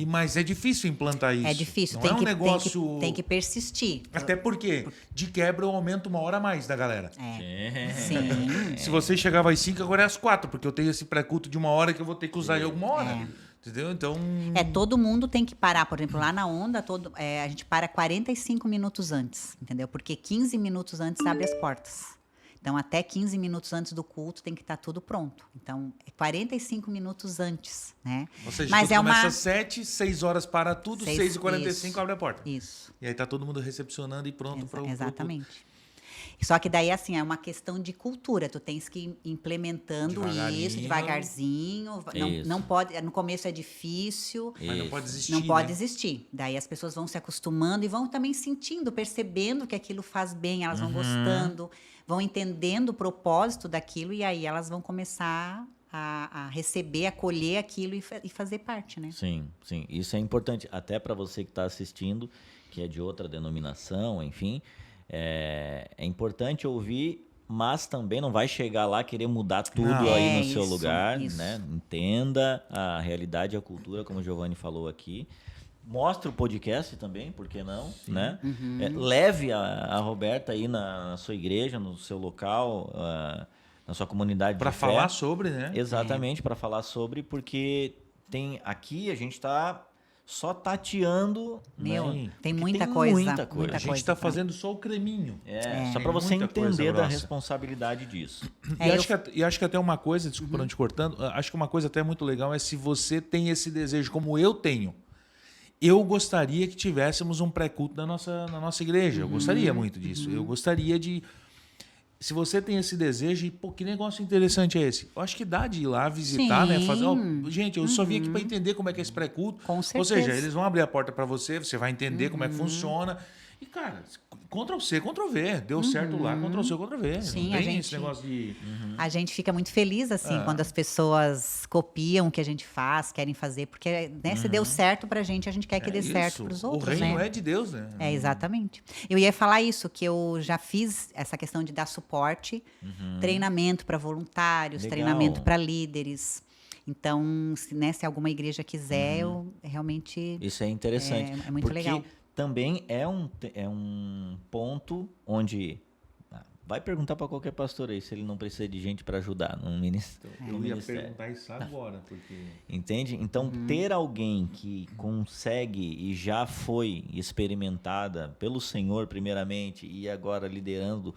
Mas é difícil implantar isso. É difícil, não é um negócio... tem que persistir. Até porque, de quebra, eu aumento 1 hora a mais da galera. Sim. Se você chegava às 5, agora é às 4, porque eu tenho esse pré-culto de 1 hora que eu vou ter que usar em alguma hora. Entendeu? Então... todo mundo tem que parar. Por exemplo, lá na onda, a gente para 45 minutos antes, entendeu? Porque 15 minutos antes abre as portas. Então, até 15 minutos antes do culto tem que estar tudo pronto. Então, 45 minutos antes, né? Ou seja, mas começa às 7, 6 horas para tudo, 6h45 abre a porta. Isso. E aí tá todo mundo recepcionando e pronto para o culto. Exatamente. Só que daí, assim, é uma questão de cultura. Tu tens que ir implementando isso devagarzinho. Não pode, no começo é difícil. Mas não pode desistir. Não pode desistir. Daí as pessoas vão se acostumando e vão também sentindo, percebendo que aquilo faz bem, elas vão gostando, vão entendendo o propósito daquilo e aí elas vão começar a receber, acolher aquilo e fazer parte, né? Sim. Isso é importante até para você que está assistindo, que é de outra denominação, enfim. É importante ouvir, mas também não vai chegar lá querer mudar tudo aí no seu lugar, né? Entenda a realidade e a cultura, como o Giovanni falou aqui. Mostre o podcast também, por que não? Né? Leve a Roberta aí na sua igreja, no seu local, na sua comunidade para falar sobre, né? Exatamente, para falar sobre, porque aqui a gente está só tateando. Tem muita coisa. A gente está fazendo só o creminho. Só para você entender da responsabilidade disso. E acho que até uma coisa, desculpa não te cortando, acho que uma coisa até muito legal é se você tem esse desejo, como eu tenho. Eu gostaria que tivéssemos um pré-culto na nossa igreja. Eu gostaria muito disso. Eu gostaria de... Se você tem esse desejo, e que negócio interessante é esse? Eu acho que dá de ir lá visitar, né? Fazer, gente, eu só vim aqui para entender como é que é esse pré-culto. Com certeza. Ou seja, eles vão abrir a porta para você, você vai entender como é que funciona. E, cara, Ctrl-C, Ctrl-V. Deu certo lá, Ctrl-C, Ctrl-V. Sim, não tem esse negócio de... A gente fica muito feliz, assim, quando as pessoas copiam o que a gente faz, querem fazer, porque, né, se deu certo pra gente, a gente quer que dê certo pros outros, O reino né? é de Deus, né? Exatamente. Eu ia falar isso, que eu já fiz essa questão de dar suporte, treinamento para voluntários, Legal. treinamento para líderes. Então, se alguma igreja quiser, eu realmente... Isso é interessante. É muito porque legal. Também é um ponto onde... Vai perguntar para qualquer pastor aí se ele não precisa de gente para ajudar no ministério. Eu ia perguntar isso agora, porque... Entende? Então, ter alguém que consegue e já foi experimentada pelo Senhor, primeiramente, e agora liderando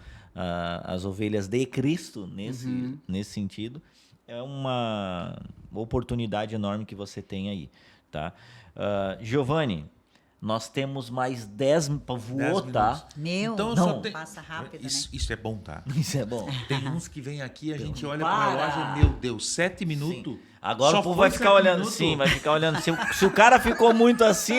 as ovelhas de Cristo nesse sentido, é uma oportunidade enorme que você tem aí. Tá? Giovanni, nós temos mais 10 voou, tá? Meu, Então, não, passa rápido, isso é bom, tá? Isso é bom. Tem uns que vêm aqui, a gente olha para o relógio e, meu Deus, 7 minutos? Sim. Agora Só o povo foi vai ficar 7 olhando. minutos? Sim, vai ficar olhando. Se o cara ficou muito assim,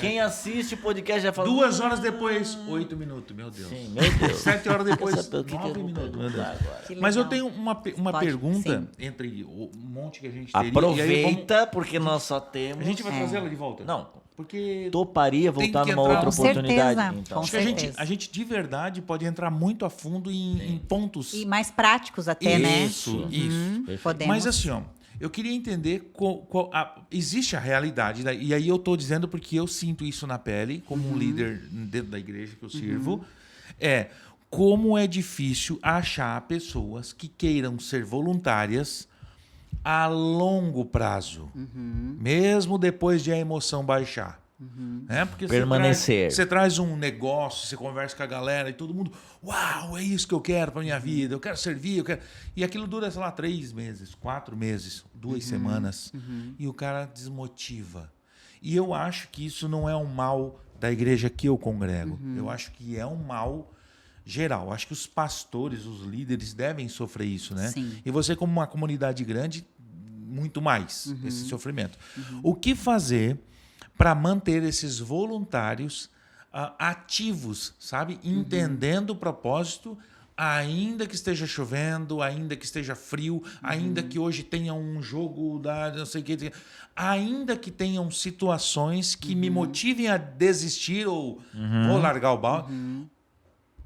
quem assiste o podcast já fala... 2 horas depois, 8 minutos, meu Deus. Sim, meu Deus. 7 horas depois, Quer saber o que 9 eu vou minutos, meu Deus. perguntar agora? Que Mas eu legal. tenho uma Pode, pergunta sim. entre um monte que a gente teria. Aproveita, porque nós só temos... A gente vai trazer ela de volta? Não, Porque toparia tem voltar que numa entrar- outra Com oportunidade. certeza, Então. com acho que certeza. a gente de verdade pode entrar muito a fundo em pontos. E mais práticos até, né? Isso, isso. Perfeito. Podemos. Mas assim, ó, eu queria entender existe a realidade, e aí eu estou dizendo porque eu sinto isso na pele, como um líder dentro da igreja que eu sirvo, como é difícil achar pessoas que queiram ser voluntárias a longo prazo, mesmo depois de a emoção baixar. Né? Porque Permanecer. Você traz um negócio, você conversa com a galera e todo mundo, uau, é isso que eu quero para minha vida, eu quero servir, eu quero... E aquilo dura, sei lá, 3 meses, 4 meses, 2 semanas, e o cara desmotiva. E eu acho que isso não é um mal da igreja que eu congrego, eu acho que é um mal geral. Acho que os pastores, os líderes devem sofrer isso, né? Sim. E você, como uma comunidade grande, muito mais esse sofrimento. O que fazer para manter esses voluntários ativos, sabe? Entendendo o propósito, ainda que esteja chovendo, ainda que esteja frio, ainda que hoje tenha um jogo da não sei o que, ainda que tenham situações que me motivem a desistir ou largar o balde.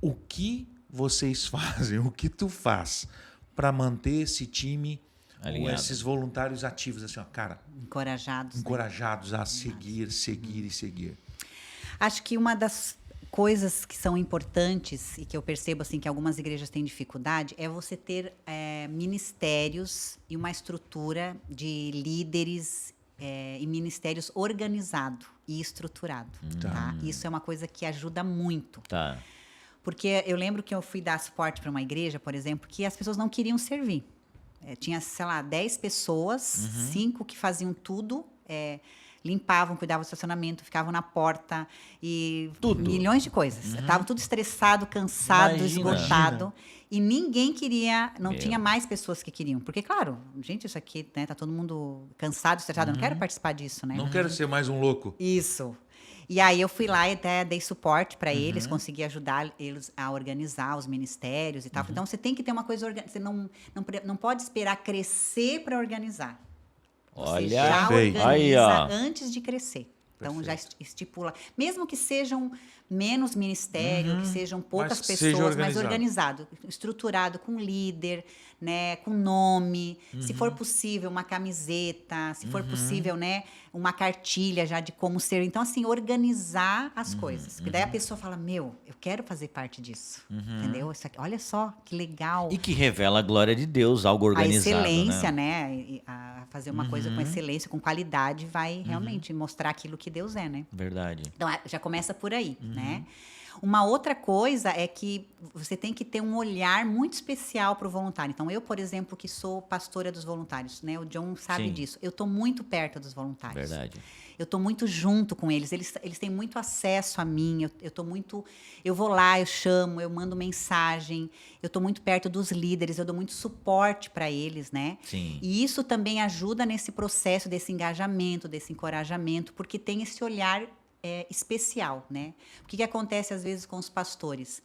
O que vocês fazem? O que tu faz para manter esse time ou esses voluntários ativos, assim, ó, cara, encorajados a seguir e seguir? Acho que uma das coisas que são importantes e que eu percebo assim que algumas igrejas têm dificuldade é você ter ministérios e uma estrutura de líderes e ministérios organizado e estruturado. Tá? Isso é uma coisa que ajuda muito. Tá. Porque eu lembro que eu fui dar suporte para uma igreja, por exemplo, que as pessoas não queriam servir. Tinha, sei lá, 10 pessoas, 5 que faziam tudo, limpavam, cuidavam do estacionamento, ficavam na porta e milhões de coisas. Estavam tudo estressado, cansado, esgotado. E ninguém queria, não tinha mais pessoas que queriam. Porque, claro, gente, isso aqui, né, tá todo mundo cansado, estressado, eu não quero participar disso, né? Não quero ser mais um louco. Isso. E aí eu fui lá e até dei suporte para eles, consegui ajudar eles a organizar os ministérios e tal. Então você tem que ter uma coisa você não pode esperar crescer para organizar. Você já organiza aí, ó. antes de crescer. Então já estipula, mesmo que sejam menos ministério, que sejam poucas Mas seja pessoas, mas organizado. organizado, estruturado com líder, né, com nome, se for possível uma camiseta, se for possível, né, uma cartilha já de como ser. Então assim, organizar as coisas. Porque daí a pessoa fala: "Meu, eu quero fazer parte disso". Entendeu? Isso aqui, olha só que legal. E que revela a glória de Deus, algo organizado. A excelência, né? A fazer uma coisa com excelência, com qualidade, vai realmente mostrar aquilo que Deus é, né? Verdade. Então, já começa por aí, né? Uma outra coisa é que você tem que ter um olhar muito especial para o voluntário. Então, eu, por exemplo, que sou pastora dos voluntários, né? O John sabe disso. Eu estou muito perto dos voluntários. Verdade. Eu estou muito junto com eles. Eles têm muito acesso a mim. Eu vou lá, eu chamo, eu mando mensagem. Eu estou muito perto dos líderes. Eu dou muito suporte para eles, né? Sim. E isso também ajuda nesse processo desse engajamento, desse encorajamento, porque tem esse olhar especial, né? O que acontece às vezes com os pastores?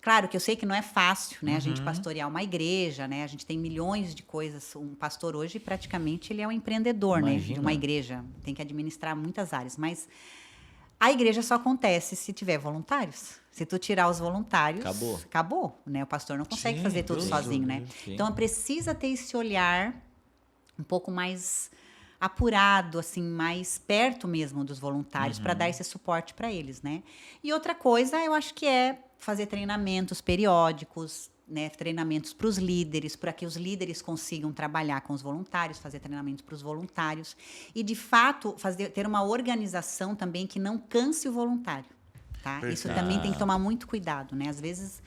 Claro que eu sei que não é fácil, né? A gente pastorear uma igreja, né? A gente tem milhões de coisas. Um pastor hoje, praticamente, ele é um empreendedor, né? De uma igreja. Tem que administrar muitas áreas. Mas a igreja só acontece se tiver voluntários. Se tu tirar os voluntários, acabou, né? O pastor não consegue fazer tudo sozinho, né? Sim. Então, precisa ter esse olhar um pouco mais apurado, assim, mais perto mesmo dos voluntários, para dar esse suporte para eles, né? E outra coisa, eu acho que é fazer treinamentos periódicos, né? Treinamentos para os líderes, para que os líderes consigam trabalhar com os voluntários, fazer treinamentos para os voluntários e, de fato, ter uma organização também que não canse o voluntário, tá? Isso também tem que tomar muito cuidado, né? Às vezes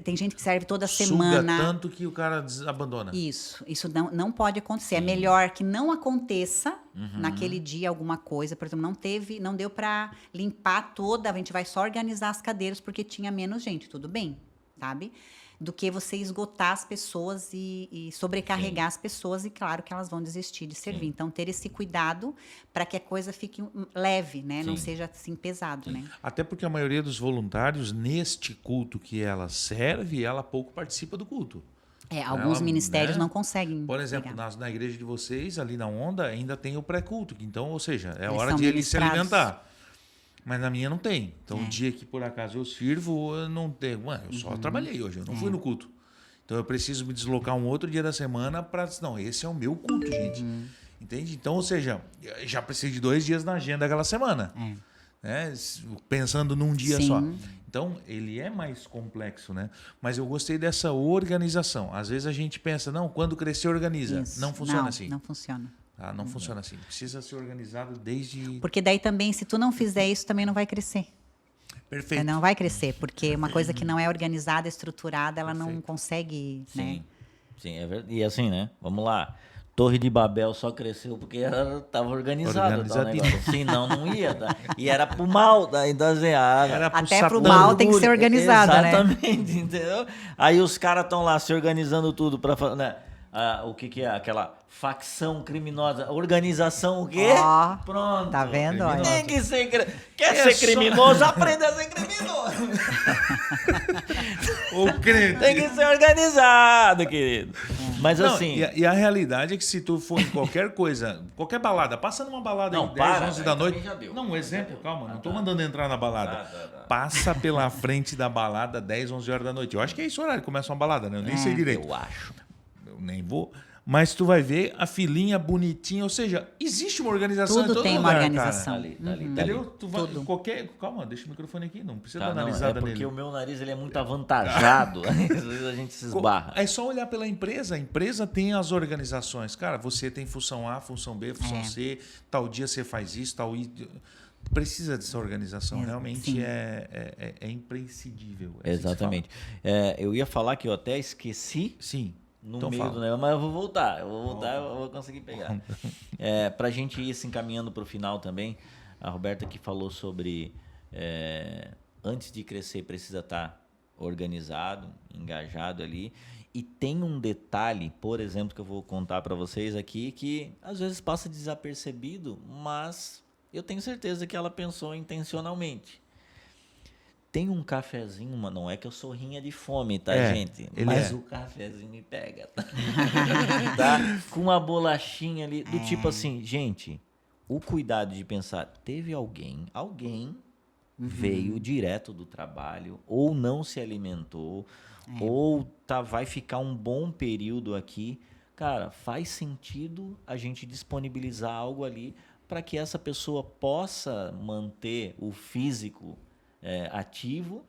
tem gente que serve toda semana. Suga tanto que o cara abandona. Isso não pode acontecer. Sim. É melhor que não aconteça naquele dia alguma coisa. Por exemplo, não deu para limpar toda, a gente vai só organizar as cadeiras porque tinha menos gente. Tudo bem, sabe? Do que você esgotar as pessoas e sobrecarregar as pessoas, e claro que elas vão desistir de servir. Sim. Então, ter esse cuidado para que a coisa fique leve, né? Não seja assim pesado, né? Até porque a maioria dos voluntários, neste culto que ela serve, ela pouco participa do culto. Alguns ministérios não conseguem. Por exemplo, na igreja de vocês, ali na Onda, ainda tem o pré-culto. Então, ou seja, é hora de ele se alimentar. Mas na minha não tem. Então, o dia que por acaso eu sirvo, eu não tenho. Mano, eu só trabalhei hoje, eu não fui no culto. Então, eu preciso me deslocar um outro dia da semana para... Não, esse é o meu culto, gente. Entende? Então, ou seja, já preciso de 2 dias na agenda daquela semana. Né? Pensando num dia só. Então, ele é mais complexo, né? Mas eu gostei dessa organização. Às vezes a gente pensa, não, quando crescer, organiza. Isso. Não funciona assim. Não funciona. Não funciona assim. Precisa ser organizado desde... Porque daí também, se tu não fizer isso, também não vai crescer. Perfeito. Não vai crescer, porque uma coisa que não é organizada, estruturada, ela não consegue... Sim, né? Sim, é verdade. E assim, né? Vamos lá. Torre de Babel só cresceu porque estava organizado. Senão não ia. Tá? E era pro mal. Até pro mal tem que ser organizado, exatamente, né? Entendeu? Aí os caras estão lá se organizando tudo para fazer... Né? O que é? Aquela facção criminosa. Organização o quê? Pronto. Tá vendo? Tem que ser... Quer ser criminoso? Aprenda a ser criminoso. Tem que ser organizado, querido. Mas assim... E a realidade é que se tu for em qualquer coisa, qualquer balada, passa numa balada aí 10, 11 da noite... Não, um exemplo, calma, não tô mandando entrar na balada. Passa pela frente da balada 10, 11 horas da noite. Eu acho que é esse horário que começa uma balada, né? Eu nem sei direito. Eu acho. Eu nem vou... Mas tu vai ver a filinha bonitinha, ou seja, existe uma organização em todo lugar, tem uma organização. Cara. Entendeu? Tu vai, calma, deixa o microfone aqui, não precisa dar analisada nele. Porque o meu nariz ele é muito avantajado, às vezes a gente se esbarra. É só olhar pela empresa, a empresa tem as organizações. Cara, você tem função A, função B, função C, tal dia você faz isso, tal... Precisa dessa organização, realmente é imprescindível. Exatamente. Eu ia falar que eu até esqueci... Sim. No então meio do negócio, mas eu vou voltar, eu vou conseguir pegar. Para a gente ir se encaminhando para o final também, a Roberta que falou sobre antes de crescer precisa estar organizado, engajado ali. E tem um detalhe, por exemplo, que eu vou contar para vocês aqui, que às vezes passa desapercebido, mas eu tenho certeza que ela pensou intencionalmente. Tem um cafezinho, mas não é que eu sou rinha de fome, tá, gente? Mas o cafezinho me pega, tá? Com uma bolachinha ali, do tipo assim, gente, o cuidado de pensar, teve alguém veio direto do trabalho, ou não se alimentou, ou vai ficar um bom período aqui. Cara, faz sentido a gente disponibilizar algo ali para que essa pessoa possa manter o físico ativo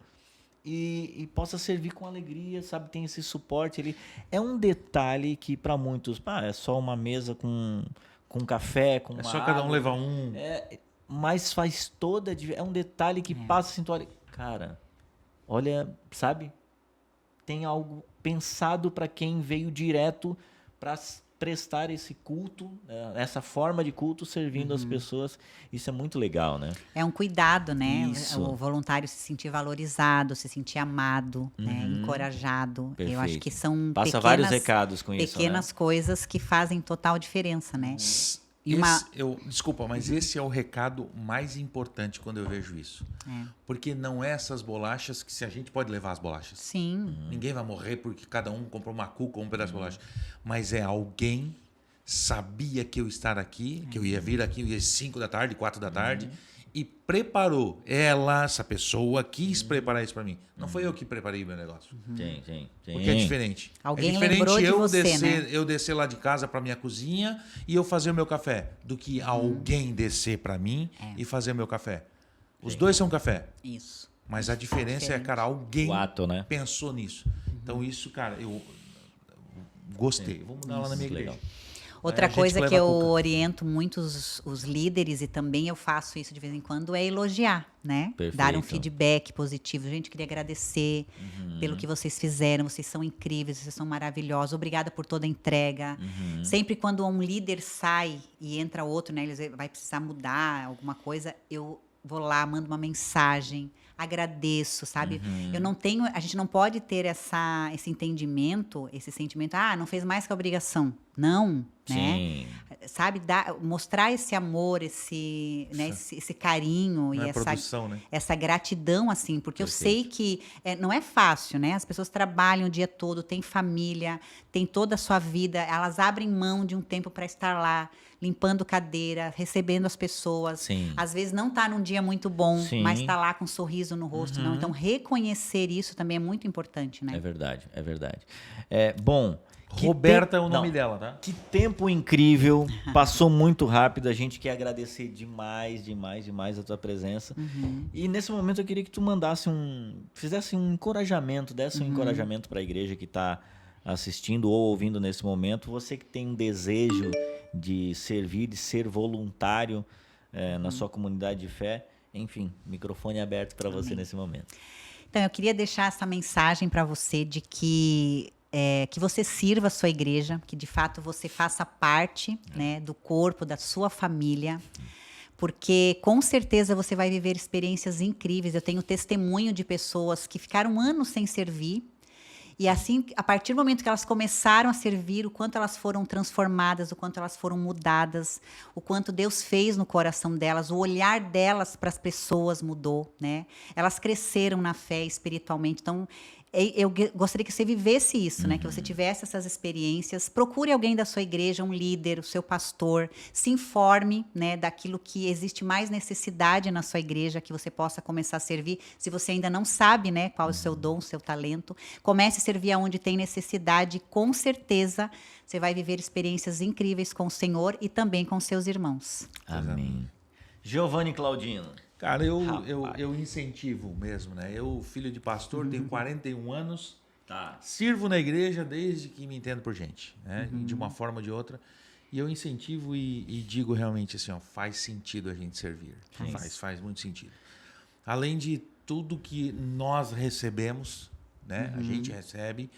e possa servir com alegria, sabe? Tem esse suporte ali. É um detalhe que para muitos, é só uma mesa com café, com uma só cada um levar um. Mas faz toda... É um detalhe que passa assim, olha, cara, olha, sabe? Tem algo pensado para quem veio direto para prestar esse culto, essa forma de culto servindo as pessoas. Isso é muito legal, né? É um cuidado, né? Isso. O voluntário se sentir valorizado, se sentir amado, né? Encorajado. Perfeito. Eu acho que são vários recados com pequenas isso, coisas que fazem total diferença, né? Desculpa, mas esse é o recado mais importante quando eu vejo isso. Porque não é essas bolachas que se a gente pode levar as bolachas. Sim. Ninguém vai morrer porque cada um comprou uma cuca ou um pedaço de bolacha. Mas é alguém sabia que eu ia estar aqui, que eu ia vir aqui às 5 da tarde, 4 da tarde, e preparou. Essa pessoa quis preparar isso para mim. Não foi eu que preparei o meu negócio. Sim. Porque é diferente. Alguém é diferente lembrou de você, eu descer lá de casa para minha cozinha e eu fazer o meu café, do que alguém descer para mim e fazer o meu café. Os dois são café. Isso. Mas a diferença é, cara, alguém pensou nisso. Então isso, cara, eu gostei. Vou mudar lá na minha igreja. Outra coisa que eu oriento muito os líderes, e também eu faço isso de vez em quando, é elogiar, né? Perfeito. Dar um feedback positivo. Gente, queria agradecer pelo que vocês fizeram. Vocês são incríveis, vocês são maravilhosos. Obrigada por toda a entrega. Sempre quando um líder sai e entra outro, né? Ele vai precisar mudar alguma coisa, eu vou lá, mando uma mensagem, agradeço, sabe? Eu não tenho, a gente não pode ter esse entendimento, esse sentimento, não fez mais que a obrigação. Não, né? Sabe, mostrar esse amor, esse carinho e essa gratidão, assim, porque eu sei que não é fácil, né? As pessoas trabalham o dia todo, têm família, têm toda a sua vida, elas abrem mão de um tempo para estar lá, limpando cadeira, recebendo as pessoas. Sim. Às vezes não está num dia muito bom, mas está lá com um sorriso no rosto. Não. Então, reconhecer isso também é muito importante, né? É verdade. Bom... Roberta é o nome dela, tá? Que tempo incrível, passou muito rápido. A gente quer agradecer demais a tua presença. E nesse momento eu queria que tu fizesse um encorajamento, desse um encorajamento para a igreja que está assistindo ou ouvindo nesse momento. Você que tem um desejo de servir, de ser voluntário na sua comunidade de fé. Enfim, microfone aberto para você nesse momento. Então, eu queria deixar essa mensagem para você de que você sirva a sua igreja, que de fato você faça parte, né, do corpo, da sua família, porque com certeza você vai viver experiências incríveis. Eu tenho testemunho de pessoas que ficaram anos sem servir, e assim, a partir do momento que elas começaram a servir, o quanto elas foram transformadas, o quanto elas foram mudadas, o quanto Deus fez no coração delas, o olhar delas para as pessoas mudou, né? Elas cresceram na fé espiritualmente. Então, eu gostaria que você vivesse isso, né? Que você tivesse essas experiências. Procure alguém da sua igreja, um líder, o seu pastor. Se informe, né, daquilo que existe mais necessidade na sua igreja, que você possa começar a servir. Se você ainda não sabe, né, qual é o seu dom, o seu talento, comece a servir aonde tem necessidade. Com certeza, você vai viver experiências incríveis com o Senhor e também com seus irmãos. Amém. Giovanni Claudino. Cara, eu incentivo mesmo, né? Eu, filho de pastor, tenho 41 anos, sirvo na igreja desde que me entendo por gente, né? De uma forma ou de outra. E eu incentivo e digo realmente assim, ó, faz sentido a gente servir. Faz muito sentido. Além de tudo que nós recebemos, né? A gente recebe,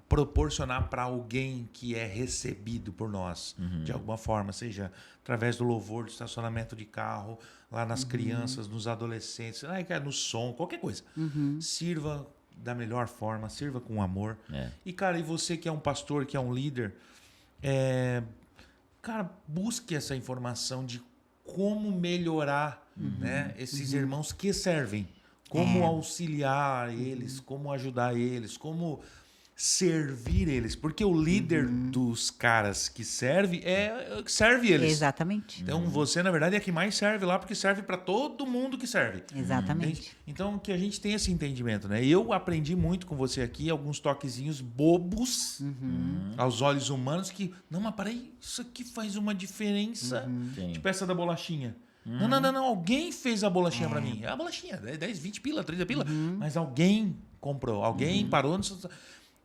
proporcionar para alguém que é recebido por nós, de alguma forma, seja através do louvor, do estacionamento de carro, lá nas crianças, nos adolescentes, no som, qualquer coisa. Sirva da melhor forma, sirva com amor. E, cara, e você que é um pastor, que é um líder, cara, busque essa informação de como melhorar, né, esses irmãos que servem, como auxiliar eles, como ajudar eles, como servir eles, porque o líder dos caras que serve eles. Exatamente. Então você, na verdade, é que mais serve lá, porque serve para todo mundo que serve. Exatamente. Então que a gente tenha esse entendimento, né? Eu aprendi muito com você aqui, alguns toquezinhos bobos aos olhos humanos que, não, mas peraí, isso aqui faz uma diferença. Tipo essa da bolachinha. Não, alguém fez a bolachinha para mim. É a bolachinha, 10, 20 pila, 30 pila, mas alguém comprou, alguém parou no...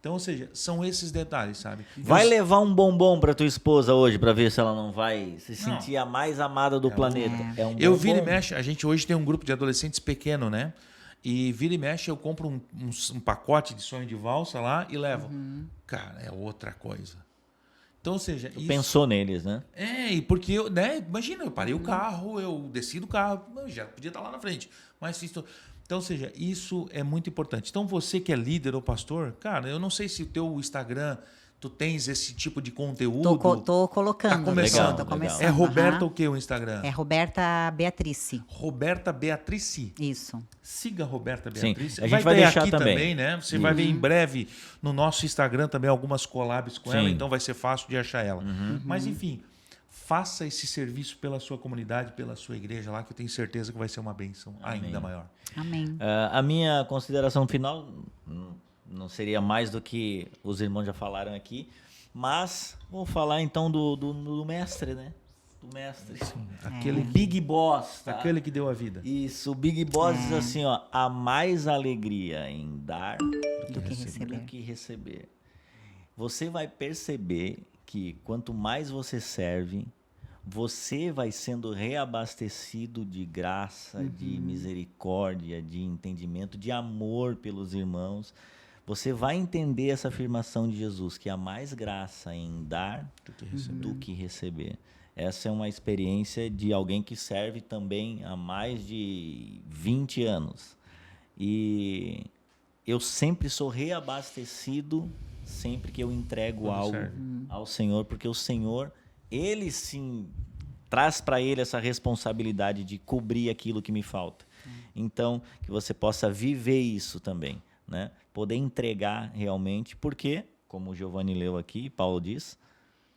Então, ou seja, são esses detalhes, sabe? Vai levar um bombom para tua esposa hoje para ver se ela não vai se sentir a mais amada do planeta. Eu vira e mexe, a gente hoje tem um grupo de adolescentes pequeno, né? E vira e mexe, eu compro um pacote de sonho de valsa lá e levo. Cara, é outra coisa. Então, ou seja... Tu pensou neles, né? E porque eu, né? Imagina, eu parei o carro, eu desci do carro, eu já podia estar lá na frente, mas fiz... Então, ou seja, isso é muito importante. Então, você que é líder ou pastor, cara, eu não sei se o teu Instagram Tu tens esse tipo de conteúdo? Tô colocando. Tá começando. Tô começando. É Roberta o que o Instagram? É Roberta Beatrice. Roberta Beatrice. Isso. Siga a Roberta Beatrice. Sim, a gente vai deixar aqui também, né? Você vai ver em breve no nosso Instagram também algumas collabs com ela, então vai ser fácil de achar ela. Mas enfim, faça esse serviço pela sua comunidade, pela sua igreja lá, que eu tenho certeza que vai ser uma bênção ainda maior. Amém. A minha consideração final não seria mais do que os irmãos já falaram aqui, mas vou falar então do mestre, né? Do mestre. Sim, aquele Big Boss. Tá? Aquele que deu a vida. Isso, o Big Boss diz assim, ó, há mais alegria em dar Do que receber. Você vai perceber que quanto mais você serve, você vai sendo reabastecido de graça, de misericórdia, de entendimento, de amor pelos irmãos. Você vai entender essa afirmação de Jesus, que há mais graça em dar do que receber. Essa é uma experiência de alguém que serve também há mais de 20 anos. E eu sempre sou reabastecido sempre que eu entrego algo ao Senhor, porque o Senhor, Ele sim traz para Ele essa responsabilidade de cobrir aquilo que me falta. Então, que você possa viver isso também, né? Poder entregar realmente, porque, como o Giovanni leu aqui, Paulo diz,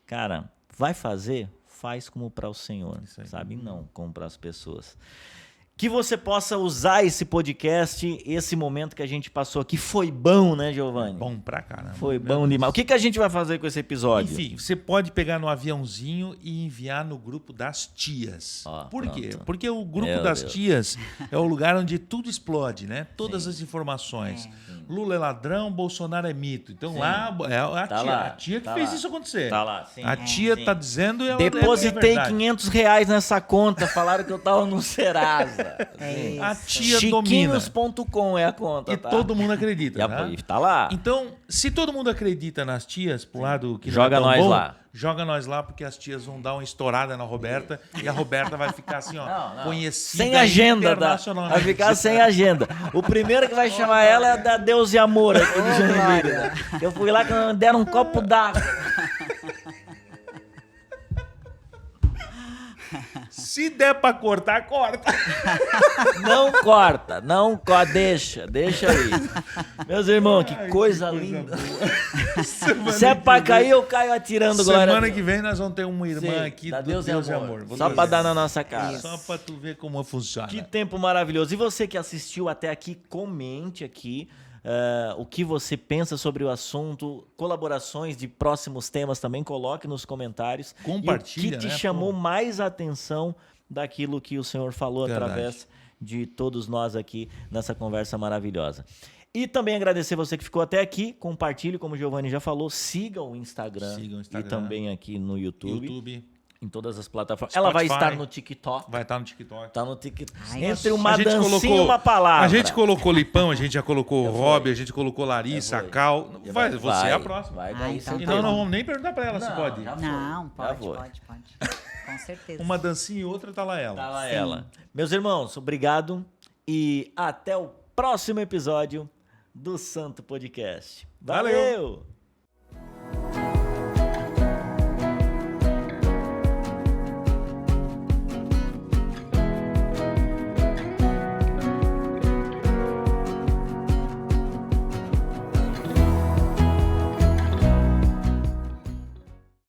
cara, vai fazer, faz como para o Senhor, sabe? Não como para as pessoas. Que você possa usar esse podcast, esse momento que a gente passou aqui. Foi bom, né, Giovanni? Bom pra caramba. Foi bom demais. O que a gente vai fazer com esse episódio? Enfim, você pode pegar no aviãozinho e enviar no grupo das tias. Por quê? Porque o grupo das tias é o lugar onde tudo explode, né? Todas as informações. Lula é ladrão, Bolsonaro é mito. Então lá é a tia que fez isso acontecer. Tá lá, sim. A tia tá dizendo e ela depositei R$500 nessa conta, falaram que eu tava no Serasa. A tia domina. Chiquinhos.com é a conta, e todo mundo acredita, né? Tá lá. Então, se todo mundo acredita nas tias, pro lado que joga não é nós tão bom, lá. Joga nós lá, porque as tias vão dar uma estourada na Roberta e a Roberta vai ficar assim, ó, conhecida sem agenda, internacionalmente. vai ficar sem agenda. O primeiro que vai chamar ela é da Deus e Amor aqui de Joinville. Né? Eu fui lá que me deram um copo d'água. Se der pra cortar, corta. Não corta, deixa aí. Meus irmãos, que coisa linda. Se é pra cair, eu caio atirando, glória. Semana que vem nós vamos ter uma irmã aqui do Deus e Amor. Só pra dar na nossa cara. Só pra tu ver como funciona. Que tempo maravilhoso. E você que assistiu até aqui, comente aqui. O que você pensa sobre o assunto, colaborações de próximos temas também, coloque nos comentários. Compartilha, e o que te chamou mais atenção daquilo que o Senhor falou através de todos nós aqui nessa conversa maravilhosa. E também agradecer você que ficou até aqui, compartilhe, como o Giovanni já falou, siga o Instagram, e também aqui no YouTube. Em todas as plataformas. Spotify. Ela vai estar no TikTok. Vai estar no TikTok. Tá no TikTok. Entre uma dancinha e uma palavra. A gente colocou Lipão, a gente já colocou o Rob, a gente colocou Larissa, a Cal. Você é a próxima. Vai daí, então e não vamos nem perguntar pra ela se pode. Não, pode. Com certeza. Uma dancinha e outra tá lá ela. Tá lá ela. Meus irmãos, obrigado. E até o próximo episódio do Santo Podcast. Valeu!